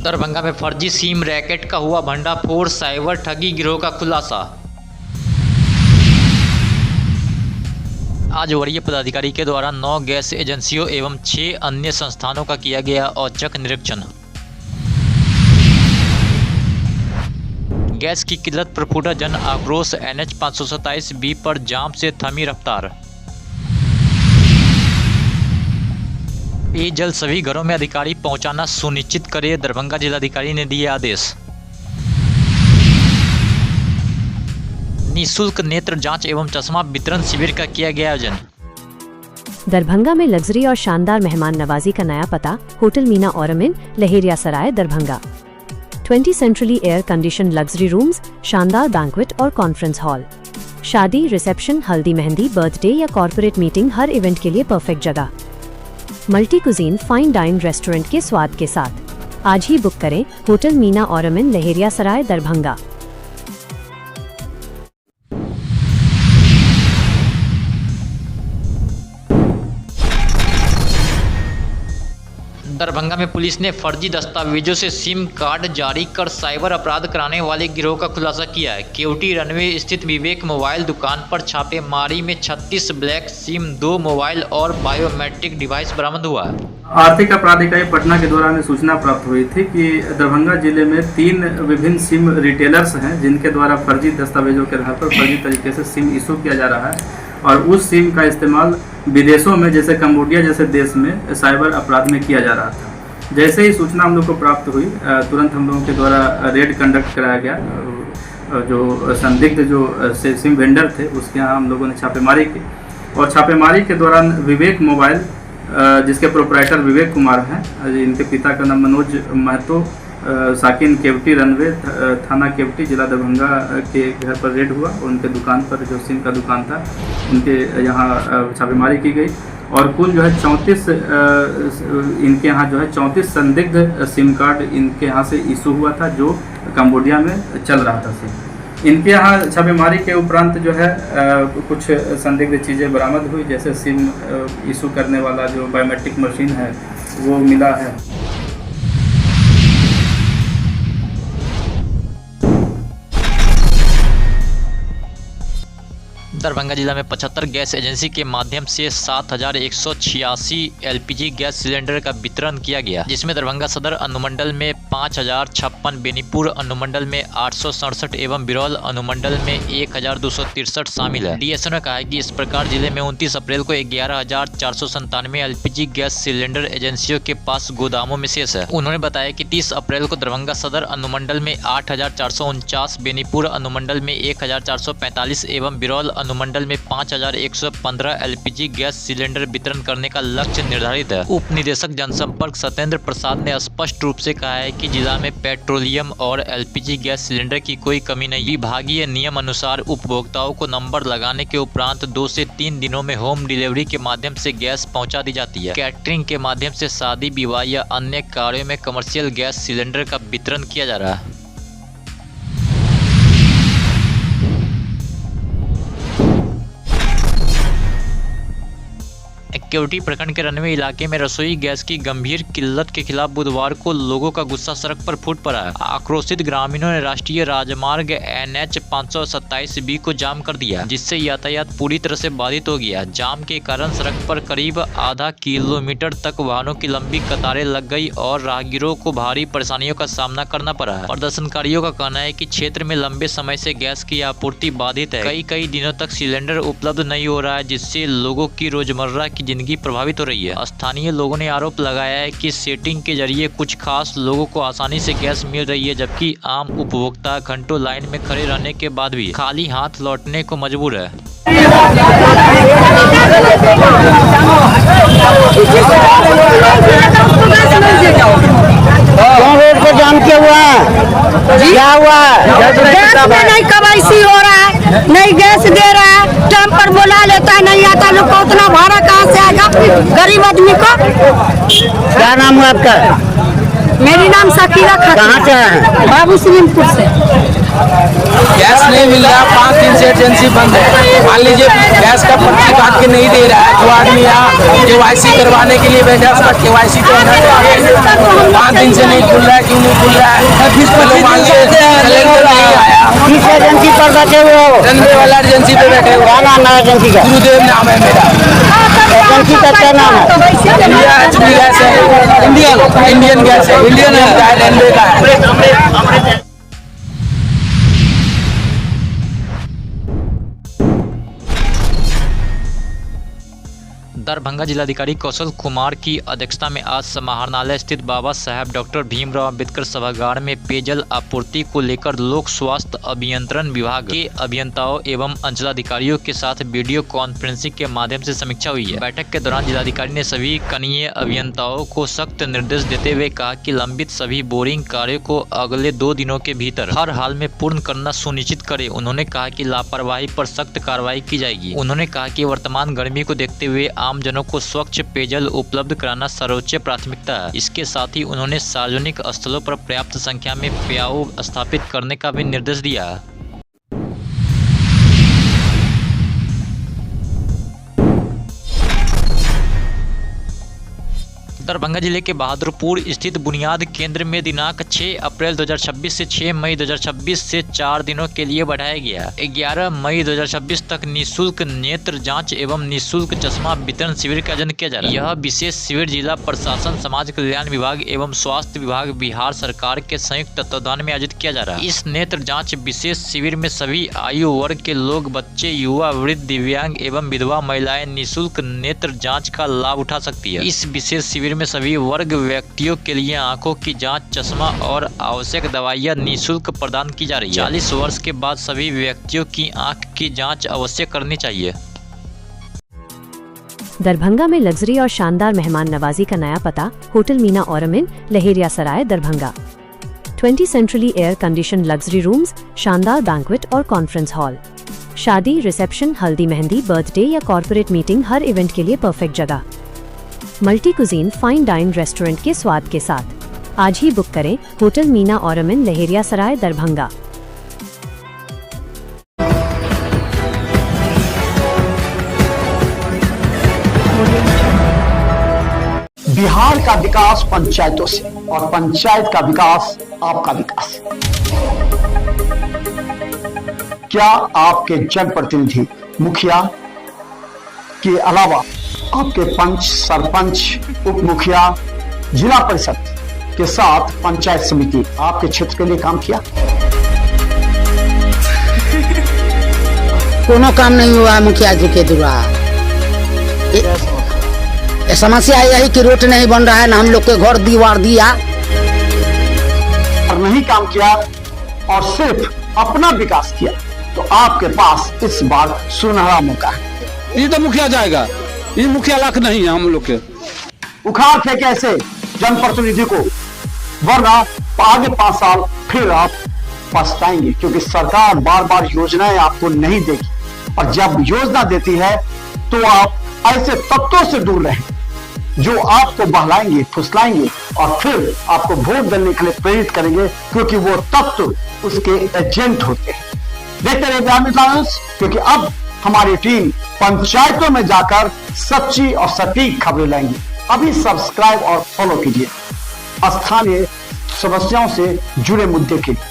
दरभंगा में फर्जी SIM racket का हुआ भंडाफोड़, साइबर ठगी गिरोह का खुलासा। आज वरीय पदाधिकारी के द्वारा 9 गैस एजेंसियों एवं 6 अन्य संस्थानों का किया गया औचक निरीक्षण। गैस की किल्लत पर फूटा जन आक्रोश, NH 527B पर जाम से थमी रफ्तार। पेयजल सभी घरों में अधिकारी पहुंचाना सुनिश्चित करे, दरभंगा जिलाधिकारी ने दिए आदेश। निःशुल्क नेत्र जांच एवं चश्मा वितरण शिविर का किया गया आयोजन। दरभंगा में लग्जरी और शानदार मेहमान नवाजी का नया पता, hotel Meena Ormin, Laheriya Sarai, Darbhanga. 20 centrally air condition luxury rooms, शानदार बैंक्वेट और कॉन्फ्रेंस हॉल। शादी, रिसेप्शन, हल्दी मेहंदी, बर्थडे या कॉर्पोरेट मीटिंग, हर इवेंट के लिए परफेक्ट जगह। Multi cuisine fine dine restaurant के स्वाद के साथ। आज ही बुक करें होटल मीना ऑरमिन, लहेरिया सराय, दरभंगा। दरभंगा में पुलिस ने फर्जी दस्तावेजों से सिम कार्ड जारी कर साइबर अपराध कराने वाले गिरोह का खुलासा किया है। केवटी रनवे स्थित विवेक मोबाइल दुकान पर छापेमारी में 36 ब्लैक सिम, 2 मोबाइल और बायोमेट्रिक डिवाइस बरामद हुआ है। आर्थिक अपराध इकाई पटना के द्वारा हमें सूचना प्राप्त हुई थी कि दरभंगा जिले में 3 विभिन्न सिम रिटेलर्स हैं जिनके द्वारा फर्जी दस्तावेजों के आधार पर फर्जी तरीके से सिम इशू किया जा रहा है और उस सिम का इस्तेमाल विदेशों में जैसे कंबोडिया जैसे देश में साइबर अपराध में किया जा रहा था। जैसे ही सूचना हम लोग को प्राप्त हुई, तुरंत हम लोगों के द्वारा रेड कंडक्ट कराया गया। जो संदिग्ध जो सिम वेंडर थे उसके यहाँ हम लोगों ने छापेमारी की और छापेमारी के दौरान विवेक मोबाइल, जिसके प्रोपराइटर विवेक कुमार हैं, इनके पिता का नाम मनोज महतो, साकिन केवटी रनवे, थाना केवटी, जिला दरभंगा के घर पर रेड हुआ और उनके दुकान पर जो सिम का दुकान था उनके यहाँ छापेमारी की गई और कुल जो है 34 इनके यहाँ जो है 34 संदिग्ध सिम कार्ड इनके यहाँ से इशू हुआ था जो कंबोडिया में चल रहा था सिम। इनके यहाँ छापेमारी के उपरांत जो है कुछ संदिग्ध चीज़ें बरामद हुई, जैसे सिम इशू करने वाला जो बायोमेट्रिक मशीन है वो मिला है। दरभंगा जिला में 75 गैस एजेंसी के माध्यम से 7,186 LPG गैस सिलेंडर का वितरण किया गया, जिसमें दरभंगा सदर अनुमंडल में 5,056, बेनीपुर अनुमंडल में 867 एवं बिरौल अनुमंडल में 1,263 शामिल है। DSO ने कहा है कि इस प्रकार जिले में 29 अप्रैल को 11,497 LPG गैस सिलेंडर एजेंसियों के पास गोदामों में शेष है। उन्होंने बताया कि 30 अप्रैल को दरभंगा सदर अनुमंडल में 8,449, बेनीपुर अनुमंडल में 1,445 एवं बिरौल अनुमंडल में 5,115 LPG गैस सिलेंडर वितरण करने का लक्ष्य निर्धारित है। उप निदेशक जनसंपर्क सत्येंद्र प्रसाद ने स्पष्ट रूप से कहा है कि जिला में पेट्रोलियम और LPG गैस सिलेंडर की कोई कमी नहीं। विभागीय नियम अनुसार उपभोक्ताओं को नंबर लगाने के उपरांत 2 से 3 दिनों में होम डिलीवरी के माध्यम से गैस पहुंचा दी जाती है। कैटरिंग के माध्यम से शादी, विवाह या अन्य कार्यों में कमर्शियल गैस सिलेंडर का वितरण किया जा रहा है। केवटी प्रखंड के रनवे इलाके में रसोई गैस की गंभीर किल्लत के खिलाफ बुधवार को लोगों का गुस्सा सड़क पर फूट पड़ा है। आक्रोशित ग्रामीणों ने राष्ट्रीय राजमार्ग NH 527B को जाम कर दिया, जिससे यातायात पूरी तरह से बाधित हो गया। जाम के कारण सड़क पर करीब आधा किलोमीटर तक वाहनों की लंबी कतारें लग गई और राहगीरों को भारी परेशानियों का सामना करना पड़ा है। प्रदर्शनकारियों का कहना है कि क्षेत्र में लंबे समय से गैस की आपूर्ति बाधित है। कई दिनों तक सिलेंडर उपलब्ध नहीं हो रहा है, जिससे लोगों की रोजमर्रा की जिंदगी प्रभावित हो रही है। स्थानीय लोगों ने आरोप लगाया है कि सेटिंग के जरिए कुछ खास लोगों को आसानी से गैस मिल रही है, जबकि आम उपभोक्ता घंटों लाइन में खड़े रहने के बाद भी खाली हाथ लौटने को मजबूर है। रोड को जाम किया हुआ है, क्या हुआ? गैस में नहीं KYC हो रहा है, नहीं गैस दे रहा है, टाइम पर बुला लेता है, नहीं आता। लोग को उतना भाड़ा कहाँ से आएगा गरीब आदमी को? क्या नाम है आपका? मेरी नाम शकीला खातून। कहाँ से है? बाबू सलीमपुर से। गैस नहीं मिल रहा, 5 दिन से एजेंसी बंद है। मान लीजिए गैस का पर्ची काट के नहीं दे रहा है, जो आदमी यहाँ KYC करवाने के लिए बैठा है उसका KYC तो होना चाहिए। 5 दिन से नहीं खुल रहा है, क्यों नहीं खुल रहा है? मान लीजिए सिलेंडर नहीं आया। किस एजेंसी पर बैठे हुए हो? रनवे वाला एजेंसी पे बैठे हुए। क्या नाम है एजेंसी का? गुरुदेव नाम है मेरा। एजेंसी का क्या नाम है? इंडिया HP गैस है, इंडियन गैस है, इंडियन है, रेलवे का है। दरभंगा जिलाधिकारी कौशल कुमार की अध्यक्षता में आज समाहरणालय स्थित बाबा साहेब डॉक्टर भीमराव अंबेडकर सभागार में पेयजल आपूर्ति को लेकर लोक स्वास्थ्य अभियंत्रण विभाग के अभियंताओं एवं अंचलाधिकारियों के साथ वीडियो कॉन्फ्रेंसिंग के माध्यम से समीक्षा हुई है। बैठक के दौरान जिलाधिकारी ने सभी कनीय अभियंताओं को सख्त निर्देश देते हुए कहा कि लंबित सभी बोरिंग कार्यों को अगले 2 दिनों के भीतर हर हाल में पूर्ण करना सुनिश्चित करे। उन्होंने कहा कि लापरवाही पर सख्त कार्रवाई की जाएगी। उन्होंने कहा कि वर्तमान गर्मी को देखते हुए आम जनों को स्वच्छ पेयजल उपलब्ध कराना सर्वोच्च प्राथमिकता है। इसके साथ ही उन्होंने सार्वजनिक स्थलों पर पर्याप्त संख्या में प्याऊ स्थापित करने का भी निर्देश दिया। दरभंगा जिले के बहादुरपुर स्थित बुनियाद केंद्र में दिनांक 6 अप्रैल 2026 से 6 मई 2026 से 4 दिनों के लिए बढ़ाया गया। 11 मई 2026 तक निःशुल्क नेत्र जांच एवं निःशुल्क चश्मा वितरण शिविर का आयोजन किया जा रहा है। यह विशेष शिविर जिला प्रशासन, समाज कल्याण विभाग एवं स्वास्थ्य विभाग बिहार सरकार के संयुक्त तत्वावधान में आयोजित किया जा रहा है। इस नेत्र जाँच विशेष शिविर में सभी आयु वर्ग के लोग, बच्चे, युवा, वृद्ध, दिव्यांग एवं विधवा महिलाएं निःशुल्क नेत्र जाँच का लाभ उठा सकती है। इस विशेष शिविर में सभी वर्ग व्यक्तियों के लिए आंखों की जांच, चश्मा और आवश्यक दवाइयां निःशुल्क प्रदान की जा रही है। 40 वर्ष के बाद सभी व्यक्तियों की आंख की जांच अवश्य करनी चाहिए। दरभंगा में लग्जरी और शानदार मेहमान नवाजी का नया पता, hotel Meena Ormin, Laheriya Sarai, Darbhanga. 20 centrally air condition luxury rooms, शानदार बैंक्वेट और कॉन्फ्रेंस हॉल। शादी, रिसेप्शन, हल्दी मेहंदी, बर्थडे या कॉर्पोरेट मीटिंग, हर इवेंट के लिए परफेक्ट जगह। Multi cuisine fine dine restaurant के स्वाद के साथ। आज ही बुक करें होटल मीना ऑरमिन, लहेरिया सराय, दरभंगा। बिहार का विकास पंचायतों से और पंचायत का विकास आपका विकास। क्या आपके जनप्रतिनिधि, मुखिया के अलावा आपके पंच, सरपंच, उप मुखिया, जिला परिषद के साथ पंचायत समिति आपके क्षेत्र के लिए काम किया? कोनो काम नहीं हुआ मुखिया जी के द्वारा। समस्या यही कि रोड नहीं बन रहा है, ना हम लोग के घर दीवार दिया और नहीं काम किया और सिर्फ अपना विकास किया, तो आपके पास इस बार सुनहरा मौका है। ये तो मुखिया जाएगा, ये मुखिया लाख नहीं है हम लोग के। उखाड़ फेंके ऐसे जनप्रतिनिधि को, वरना आगे 5 साल फिर आप पछताएंगे, क्योंकि सरकार बार बार योजनाएं आपको नहीं देगी। और जब योजना देती है तो आप ऐसे तत्वों से दूर रहें जो आपको बहलाएंगे, फुसलाएंगे और फिर आपको वोट देने के लिए प्रेरित करेंगे, क्योंकि वो तत्व उसके एजेंट होते हैं। देखते रहिए ग्रामीण टाइम्स, क्योंकि अब हमारी टीम पंचायतों में जाकर सच्ची और सटीक खबरें लाएंगी। अभी सब्सक्राइब और फॉलो कीजिए स्थानीय समस्याओं से जुड़े मुद्दे के लिए।